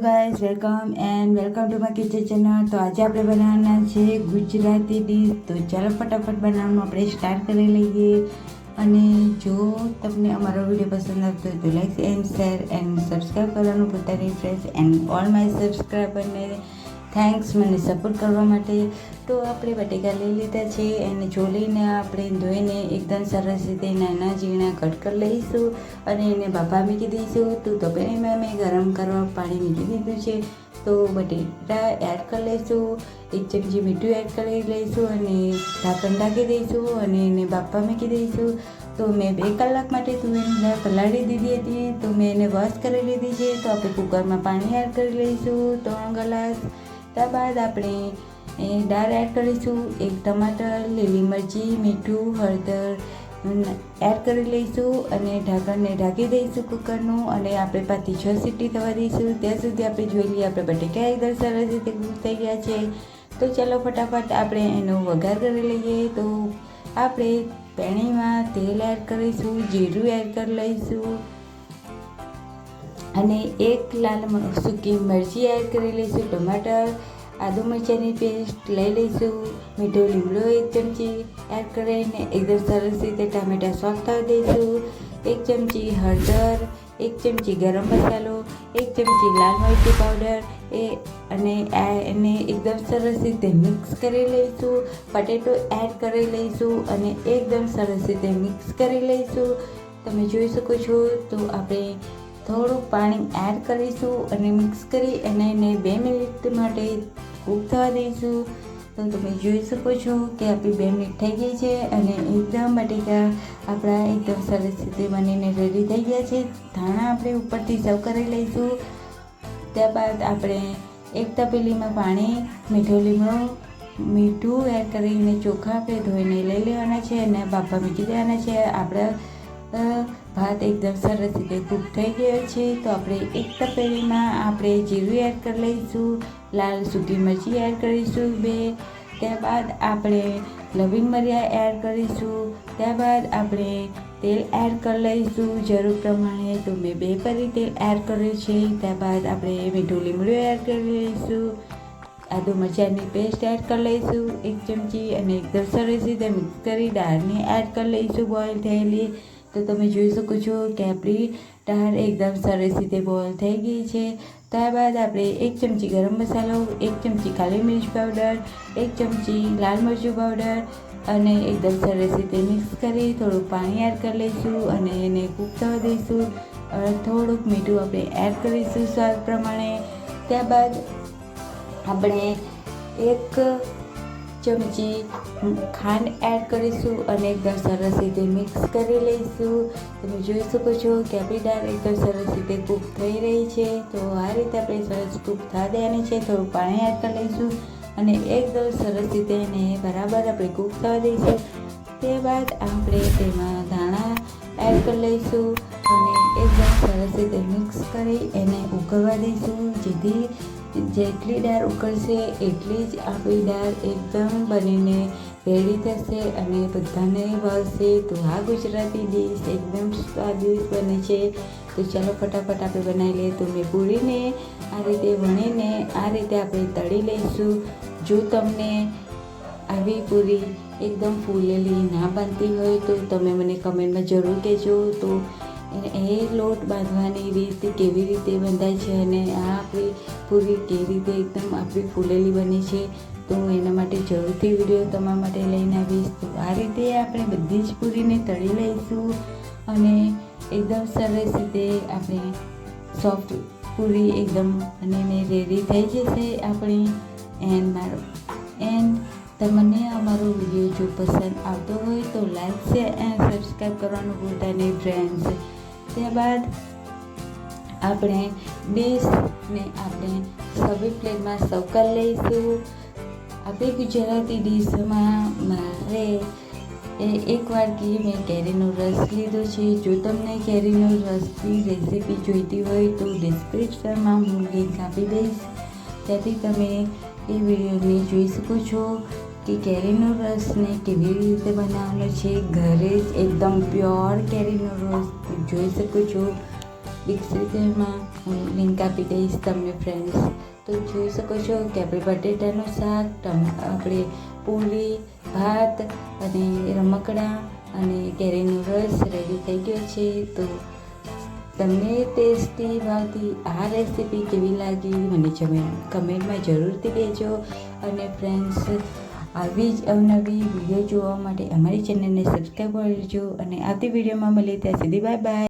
Guys welcome to my kitchen channel. તો આજે આપણે બનાવવાના છે ગુજરાતી ડીશ। તો ચાલો ફટાફટ બનાવવાનું આપણે સ્ટાર્ટ કરી લઈએ। અને જો તમને અમારો વિડીયો પસંદ આવતો હોય તો like and share and subscribe કરવાનું ભૂલતા નહીં ફ્રેન્ડ્સ। એન્ડ ઓલ માય સબસ્ક્રાઈબરને થેન્ક્સ મને સપોર્ટ કરવા માટે। તો આપણે બટેકા લઈ લીધા છે અને છોલીને આપણે ધોઈને એકદમ સરસ રીતે નાના ઝીણા કટ કરી લઈશું અને એને બાફા મૂકી દઈશું। તો તપેલીમાં મેં ગરમ કરવા પાણી મૂકી દીધું છે। તો બટેટા એડ કરી લઈશું, 1 ચમચી મીઠું એડ કરી લઈશું અને ઢાંકણ ઢાંકી દઈશું અને એને બાફા મૂકી દઈશું। તો મેં 2 કલાક માટે તુવેરની દાળ પલાળી દીધી હતી, તો મેં એને વોશ કરી લીધી છે। તો આપણે કુકરમાં પાણી એડ કરી લઈશું 3 ગ્લાસ। ત્યારબાદ આપણે દાળ એડ કરીશું, 1 ટમાટર, લીલી મરચી, મીઠું, હળદર એડ કરી લઈશું અને ઢાંકણને ઢાંકી દઈશું કુકરનું અને આપણે 5 થી 6 સીટી થવા દઈશું। ત્યાં સુધી આપણે જોઈ લઈએ આપણે બટેકા એકદમ સરસ રીતે કૂક થઈ ગયા છે। તો ચાલો ફટાફટ આપણે એનો વઘાર કરી લઈએ। તો આપણે પેણીમાં તેલ એડ કરીશું, જીરું એડ કરી લઈશું અને 1 લાલ સૂકી મરચી એડ કરી લઈશું, ટમાટર, આદુ મરચાંની પેસ્ટ લઈ લઈશું, મીઠો લીમડો 1 ચમચી એડ કરીને એકદમ સરસ રીતે ટામેટાં સોફ્ટ થવા દઈશું, 1 ચમચી હળદર, 1 ચમચી ગરમ મસાલો, 1 ચમચી લાલ મરચી પાવડર અને એને એકદમ સરસ રીતે મિક્સ કરી લઈશું। બટેટો એડ કરી લઈશું અને એકદમ સરસ રીતે મિક્સ કરી લઈશું। તમે જોઈ શકો છો। તો આપણે થોડું પાણી એડ કરીશું અને મિક્સ કરી અને એને 2 મિનિટ માટે કૂક થવા દઈશું। તો તમે જોઈ શકો છો કે આપણી 2 મિનિટ થઈ ગઈ છે અને એકદમ બટેકા આપણા એકદમ સરસ રીતે બનીને રેડી થઈ ગયા છે। ધાણા આપણે ઉપરથી સર્વ કરી લઈશું। ત્યારબાદ આપણે 1 તપેલીમાં પાણી, મીઠો લીમડો, મીઠું એડ કરીને ચોખા આપણે ધોઈને લઈ લેવાના છે અને બાફા મૂકી દેવાના છે। આપણા ભાત એકદમ સરસ રીતે કૂક થઈ ગયો છે। તો આપણે 1 તપેલીમાં આપણે જીરું એડ કરી લઈશું, લાલ સૂકી મરચી એડ કરીશું 2, ત્યારબાદ આપણે લવિંગ મરિયા એડ કરીશું, ત્યારબાદ આપણે તેલ એડ કરી લઈશું જરૂર પ્રમાણે। તો મેં 2 પરી તેલ એડ કર્યું છે। ત્યારબાદ આપણે મીઠું લીમડું એડ કરી લઈશું, આદુ મરચાંની પેસ્ટ એડ કરી લઈશું 1 ચમચી અને એકદમ સરસ રીતે મિક્સ કરી દાળને એડ કરી લઈશું બોઇલ થયેલી। તો તમે જોઈ શકો છો કે આપણી દાળ એકદમ સરસ રીતે બોઇલ થઈ ગઈ છે। ત્યારબાદ આપણે 1 ચમચી ગરમ મસાલો, 1 ચમચી કાળી મિર્ચ પાવડર, 1 ચમચી લાલ મરચું પાવડર અને એકદમ સરસ રીતે મિક્સ કરી થોડુંક પાણી એડ કરી લઈશું અને એને કૂક થવા દઈશું। થોડુંક મીઠું આપણે એડ કરીશું સ્વાદ પ્રમાણે। ત્યારબાદ આપણે 1 ચમચી ખાંડ એડ કરીશું અને એકદમ સરસ રીતે મિક્સ કરી લઈશું। તમે જોઈ શકો છો કે આપણી દાળ એકદમ સરસ રીતે કૂક થઈ રહી છે। તો આ રીતે આપણે સરસ કૂક થવા દેવાની છે। થોડું પાણી એડ કરી લઈશું અને એકદમ સરસ રીતે એને બરાબર આપણે કૂક થવા દઈશું। ત્યારબાદ આપણે તેમાં ધાણા એડ કરી લઈશું અને એકદમ સરસ રીતે મિક્સ કરી એને ઉકળવા દઈશું। જેટલી દાળ ઉકળશે એટલી જ આપણી દાળ એકદમ બનીને રેડી થશે અને બધાને ભાવશે। તો આ ગુજરાતી ડીશ એકદમ સ્વાદિષ્ટ બને છે। તો ચાલો ફટાફટ આપણે બનાવી લઈએ। તો મેં પૂરીને આ રીતે વણીને આ રીતે આપણે તળી લઈશું। જો તમને આવી પૂરી એકદમ ફૂલેલી ના બનતી હોય તો તમે મને કમેન્ટમાં જરૂર કહેજો। તો એ લોટ બાંધવાની રીત કેવી રીતે બંધાય છે અને આ આપણી પૂરી કેવી રીતે એકદમ આપણી ફૂલેલી બની છે, તો એના માટે જરૂરથી વિડીયો તમારા માટે લઈને આવીશ। તો આ રીતે આપણે બધી જ પૂરીને તળી લઈશું અને એકદમ સરસ રીતે આપણે સોફ્ટ પૂરી એકદમ બનીને રેડી થઈ જશે આપણી। તમને અમારો વિડીયો જો પસંદ આવતો હોય તો લાઈક, શેર એન્ડ સબસ્ક્રાઈબ કરવાનું ભૂલતા નહીં ફ્રેન્ડ્સ। ત્યારબાદ આપણે ડીશને આપણે સર્વિંગ પ્લેટમાં સર્વ કરી લઈશું। આપણી ગુજરાતી ડીશમાં મારે 1 વાટકી મેં કેરીનો રસ લીધો છે। જો તમને કેરીનો રસની રેસીપી જોઈતી હોય તો ડિસ્ક્રિપ્શનમાં હું લિંક આપી દઈશ, ત્યાંથી તમે એ વિડીયોને જોઈ શકો છો કે કેરીનો રસને કેવી રીતે બનાવવાનો છે। ઘરે જ એકદમ પ્યોર કેરીનો રસ જોઈ શકો છો। ડિસ્ક્રિપ્શનમાં હું લિંક આપી દઈશ તમને ફ્રેન્ડ્સ. તો જોઈ શકો છો કે આપણે બટેટાનું શાક, આપણે પૂરી, ભાત અને રમકડાં અને કેરીનો રસ રેડી થઈ ગયો છે. તો તમને ટેસ્ટી ભાવતી આ રેસીપી કેવી લાગી મને કમેન્ટમાં જરૂરથી કહેજો. અને ફ્રેન્ડ્સ, આવી જ અવનવી વિડીયો જોવા માટે અમારી ચેનલને સબસ્ક્રાઈબ કરજો અને આવતી વિડીયોમાં મળીએ ત્યાં સુધી બાય બાય.